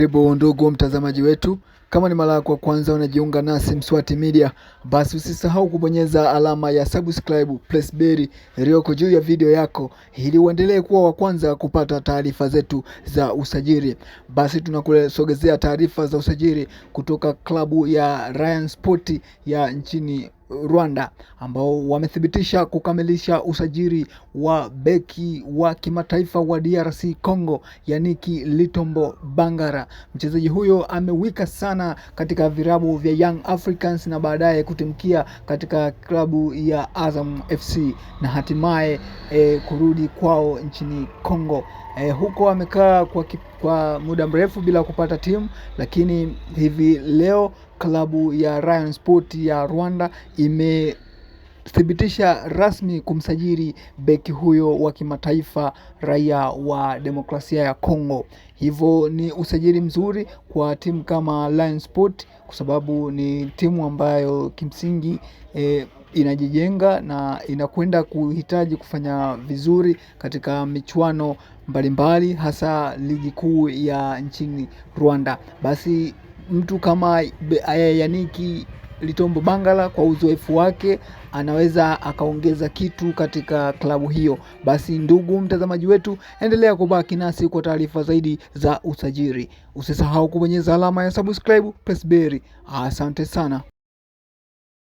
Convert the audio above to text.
Karibu ndugu mtazamaji wetu, kama ni mara yako kwanza unajiunga nasi Mswati Media, basi usisahau kubonyeza alama ya subscribe plus bell iliyoko juu ya video yako ili uendelee kuwa wa kwanza kupata taarifa zetu za usajili. Basi tunakusogezea taarifa za usajili kutoka klabu ya Rayon Sport ya nchini Rwanda, ambao wamethibitisha kukamilisha usajili wa beki wa kimataifa wa DRC Congo Yannick Litombo Bangara. Mchezaji huyo amewika sana katika virabu vya Young Africans na baadaye kutimkia katika klabu ya Azam FC na hatimaye kurudi kwao nchini Congo. Huko amekaa kwa muda mrefu bila kupata timu, lakini hivi leo klabu ya Rayon Sport ya Rwanda imethibitisha rasmi kumsajili beki huyo wa kimataifa raia wa demokrasia ya Kongo. Hivyo ni usajili mzuri kwa timu kama Rayon Sport, kwa sababu ni timu ambayo kimsingi inajijenga na inakwenda kuhitaji kufanya vizuri katika michuano mbalimbali, hasa ligi kuu ya nchini Rwanda. Basi mtu kama Yannick Litombo Bangala kwa uzoefu wake anaweza akaongeza kitu katika klabu hiyo. Basi ndugu mtazamaji wetu, endelea kubaki nasi kwa taarifa zaidi za usajili. Usisahau kubonyeza alama ya subscribe plus bell. Asante sana.